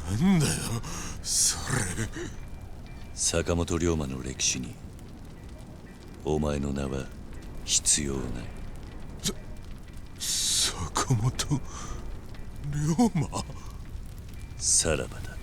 なんだよそれ。坂本龍馬の歴史にお前の名は必要ない。坂本龍馬。さらばだ。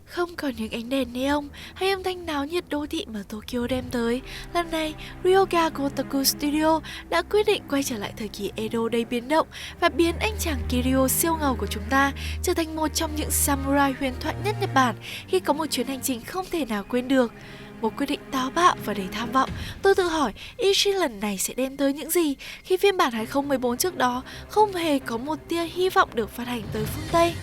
Không còn những ánh đèn neon hay âm thanh náo nhiệt đô thị mà Tokyo đem tới, lần này Ryoga Gotoku Studio đã quyết định quay trở lại thời kỳ Edo đầy biến động và biến anh chàng Kiryu siêu ngầu của chúng ta trở thành một trong những samurai huyền thoại nhất Nhật Bản khi có một chuyến hành trình không thể nào quên được. Một quyết định táo bạo và đầy tham vọng. Tôi tự hỏi Ishin lần này sẽ đem tới những gì khi phiên bản 2014 trước đó không hề có một tia hy vọng được phát hành tới phương Tây.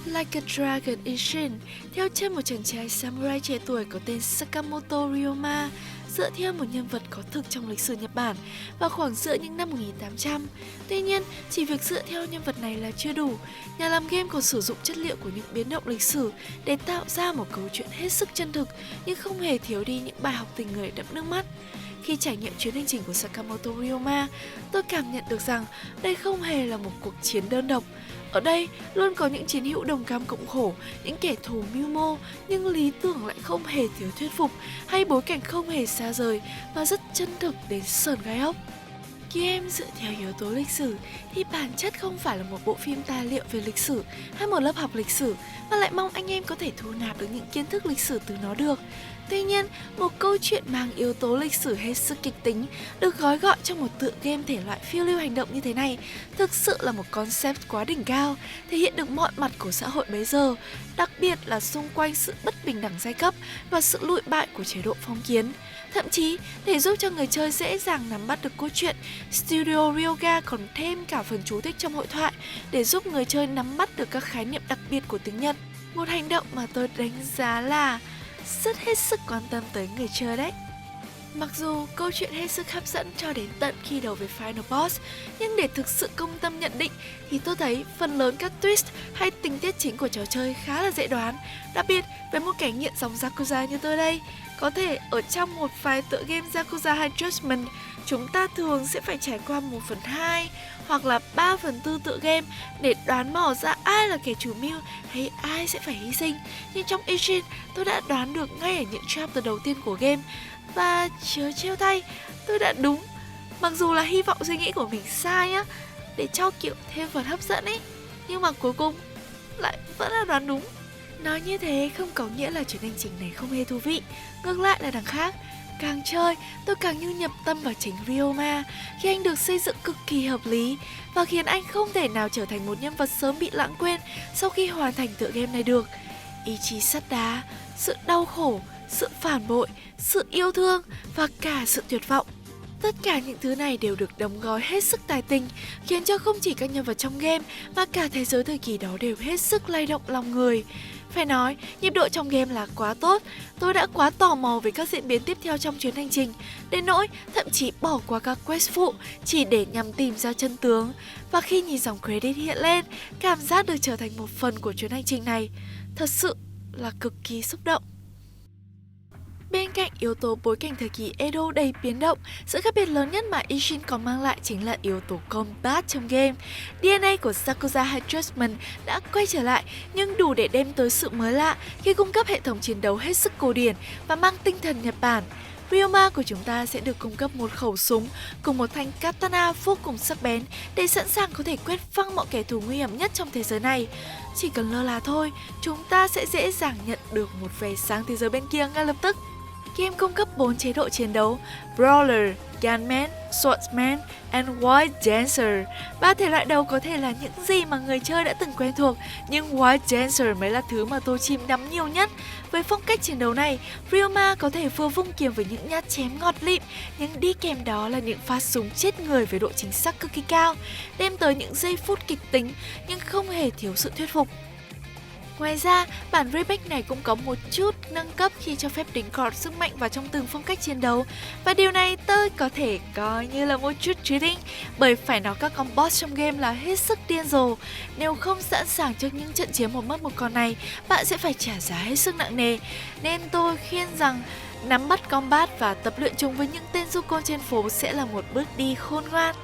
Like a Dragon Ishin, theo chân một chàng trai samurai trẻ tuổi có tên Sakamoto Ryoma, dựa theo một nhân vật có thực trong lịch sử Nhật Bản vào khoảng giữa những năm 1800. Tuy nhiên, chỉ việc dựa theo nhân vật này là chưa đủ. Nhà làm game còn sử dụng chất liệu của những biến động lịch sử để tạo ra một câu chuyện hết sức chân thực, nhưng không hề thiếu đi những bài học tình người đẫm nước mắt. Khi trải nghiệm chuyến hành trình của Sakamoto Ryoma, tôi cảm nhận được rằng đây không hề là một cuộc chiến đơn độc. Ở đây luôn có những chiến hữu đồng cam cộng khổ, những kẻ thù mưu mô, nhưng lý tưởng lại không hề thiếu thuyết phục, hay bối cảnh không hề xa rời và rất chân thực đến sởn gai ốc. Game dựa theo yếu tố lịch sử thì bản chất không phải là một bộ phim tài liệu về lịch sử hay một lớp học lịch sử, mà lại mong anh em có thể thu nạp được những kiến thức lịch sử từ nó được. Tuy nhiên, một câu chuyện mang yếu tố lịch sử hết sức kịch tính được gói gọn trong một tựa game thể loại phiêu lưu hành động như thế này thực sự là một concept quá đỉnh cao, thể hiện được mọi mặt của xã hội bấy giờ, đặc biệt là xung quanh sự bất bình đẳng giai cấp và sự lụi bại của chế độ phong kiến. Thậm chí, để giúp cho người chơi dễ dàng nắm bắt được câu chuyện, Studio Ryoga còn thêm cả phần chú thích trong hội thoại để giúp người chơi nắm bắt được các khái niệm đặc biệt của tiếng Nhật. Một hành động mà tôi đánh giá là rất hết sức quan tâm tới người chơi đấy. Mặc dù câu chuyện hết sức hấp dẫn cho đến tận khi đầu về Final Boss, nhưng để thực sự công tâm nhận định thì tôi thấy phần lớn các twist hay tình tiết chính của trò chơi khá là dễ đoán. Đặc biệt với một kẻ nghiện dòng Yakuza như tôi đây, có thể ở trong một vài tựa game Yakuza hay Judgment, chúng ta thường sẽ phải trải qua 1/2 hoặc là 3/4 tựa game để đoán mò ra ai là kẻ chủ mưu hay ai sẽ phải hy sinh. Nhưng trong Ishin, tôi đã đoán được ngay ở những chapter đầu tiên của game. Và chớ trêu thay, tôi đã đúng. Mặc dù là hy vọng suy nghĩ của mình sai nhá, để cho kiểu thêm phần hấp dẫn ấy, nhưng mà cuối cùng lại vẫn là đoán đúng. Nói như thế không có nghĩa là chuyến hành trình này không hề thú vị. Ngược lại là đằng khác, càng chơi tôi càng như nhập tâm vào chính Ryoma khi anh được xây dựng cực kỳ hợp lý và khiến anh không thể nào trở thành một nhân vật sớm bị lãng quên sau khi hoàn thành tựa game này được. Ý chí sắt đá, sự đau khổ, sự phản bội, sự yêu thương và cả sự tuyệt vọng. Tất cả những thứ này đều được đóng gói hết sức tài tình, khiến cho không chỉ các nhân vật trong game mà cả thế giới thời kỳ đó đều hết sức lay động lòng người. Phải nói, nhịp độ trong game là quá tốt, tôi đã quá tò mò về các diễn biến tiếp theo trong chuyến hành trình, đến nỗi thậm chí bỏ qua các quest phụ chỉ để nhằm tìm ra chân tướng. Và khi nhìn dòng credit hiện lên, cảm giác được trở thành một phần của chuyến hành trình này thật sự là cực kỳ xúc động. Bên cạnh yếu tố bối cảnh thời kỳ Edo đầy biến động, sự khác biệt lớn nhất mà Ishin còn mang lại chính là yếu tố combat trong game. DNA của Yakuza hay Judgment đã quay trở lại, nhưng đủ để đem tới sự mới lạ khi cung cấp hệ thống chiến đấu hết sức cổ điển và mang tinh thần Nhật Bản. Ryoma của chúng ta sẽ được cung cấp một khẩu súng cùng một thanh katana vô cùng sắc bén để sẵn sàng có thể quét phăng mọi kẻ thù nguy hiểm nhất trong thế giới này. Chỉ cần lơ là thôi, chúng ta sẽ dễ dàng nhận được một vé sang thế giới bên kia ngay lập tức. Game cung cấp 4 chế độ chiến đấu: Brawler, Gunman, Swordsman and Wild Dancer. 3 thể loại đầu có thể là những gì mà người chơi đã từng quen thuộc, nhưng Wild Dancer mới là thứ mà tôi chìm đắm nhiều nhất. Với phong cách chiến đấu này, Ryoma có thể vừa vung kiếm với những nhát chém ngọt lịm, nhưng đi kèm đó là những phát súng chết người với độ chính xác cực kỳ cao, đem tới những giây phút kịch tính nhưng không hề thiếu sự thuyết phục. Ngoài ra, bản remake này cũng có một chút nâng cấp khi cho phép đính kọt sức mạnh vào trong từng phong cách chiến đấu. Và điều này tôi có thể coi như là một chút cheating, bởi phải nói các con boss trong game là hết sức điên rồ. Nếu không sẵn sàng trước những trận chiến một mất một còn này, bạn sẽ phải trả giá hết sức nặng nề. Nên tôi khuyên rằng nắm bắt combat và tập luyện chung với những tên du côn trên phố sẽ là một bước đi khôn ngoan.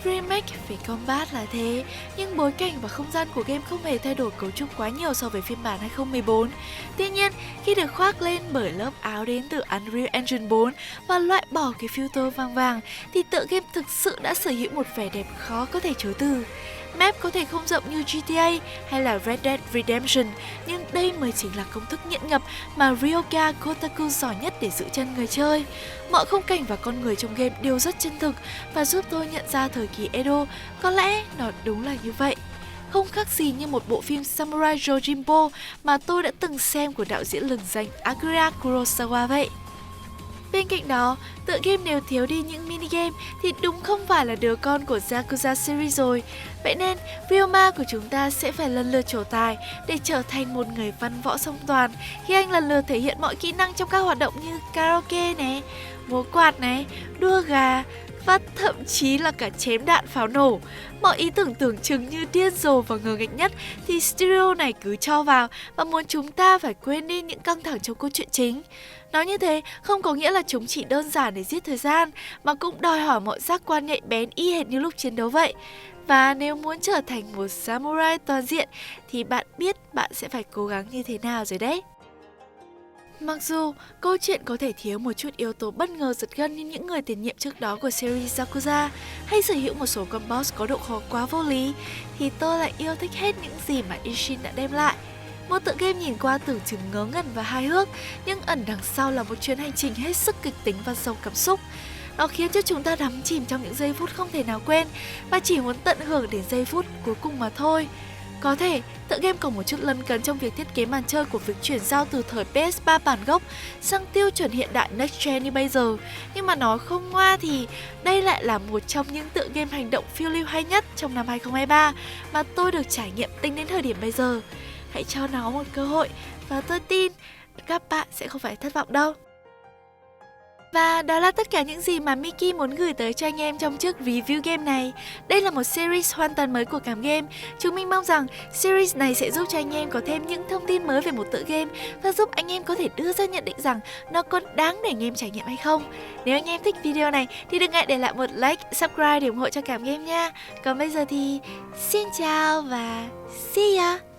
Remake về combat là thế, nhưng bối cảnh và không gian của game không hề thay đổi cấu trúc quá nhiều so với phiên bản 2014. Tuy nhiên, khi được khoác lên bởi lớp áo đến từ Unreal Engine 4 và loại bỏ cái filter vàng vàng, thì tựa game thực sự đã sở hữu một vẻ đẹp khó có thể chối từ. Map có thể không rộng như GTA hay là Red Dead Redemption, nhưng đây mới chính là công thức nghiện ngập mà Ryoga Kotaku giỏi nhất để giữ chân người chơi. Mọi khung cảnh và con người trong game đều rất chân thực và giúp tôi nhận ra thời kỳ Edo, có lẽ nó đúng là như vậy. Không khác gì như một bộ phim Samurai Yojimbo mà tôi đã từng xem của đạo diễn lừng danh Akira Kurosawa vậy. Bên cạnh đó, tựa game nếu thiếu đi những minigame thì đúng không phải là đứa con của Yakuza series rồi. Vậy nên, Ryoma của chúng ta sẽ phải lần lượt trổ tài để trở thành một người văn võ song toàn khi anh lần lượt thể hiện mọi kỹ năng trong các hoạt động như karaoke này, múa quạt này, đua gà và thậm chí là cả chém đạn pháo nổ. Mọi ý tưởng tưởng chừng như điên rồ và ngờ nghệch nhất thì studio này cứ cho vào và muốn chúng ta phải quên đi những căng thẳng trong câu chuyện chính. Nói như thế không có nghĩa là chúng chỉ đơn giản để giết thời gian, mà cũng đòi hỏi mọi giác quan nhạy bén y hệt như lúc chiến đấu vậy. Và nếu muốn trở thành một samurai toàn diện thì bạn biết bạn sẽ phải cố gắng như thế nào rồi đấy. Mặc dù câu chuyện có thể thiếu một chút yếu tố bất ngờ giật gân như những người tiền nhiệm trước đó của series Yakuza, hay sở hữu một số con boss có độ khó quá vô lý, thì tôi lại yêu thích hết những gì mà Ishin đã đem lại. Một tựa game nhìn qua tưởng chừng ngớ ngẩn và hài hước, nhưng ẩn đằng sau là một chuyến hành trình hết sức kịch tính và giàu cảm xúc. Nó khiến cho chúng ta đắm chìm trong những giây phút không thể nào quên và chỉ muốn tận hưởng đến giây phút cuối cùng mà thôi. Có thể, tựa game còn một chút lấn cấn trong việc thiết kế màn chơi của việc chuyển giao từ thời PS3 bản gốc sang tiêu chuẩn hiện đại Next Gen như bây giờ. Nhưng mà nói không ngoa thì đây lại là một trong những tựa game hành động phiêu lưu hay nhất trong năm 2023 mà tôi được trải nghiệm tính đến thời điểm bây giờ. Hãy cho nó một cơ hội và tôi tin các bạn sẽ không phải thất vọng đâu. Và đó là tất cả những gì mà Miki muốn gửi tới cho anh em trong chiếc review game này. Đây là một series hoàn toàn mới của Cảm Game. Chúng mình mong rằng series này sẽ giúp cho anh em có thêm những thông tin mới về một tựa game và giúp anh em có thể đưa ra nhận định rằng nó có đáng để anh em trải nghiệm hay không. Nếu anh em thích video này thì đừng ngại để lại một like, subscribe để ủng hộ cho Cảm Game nha. Còn bây giờ thì xin chào và see ya!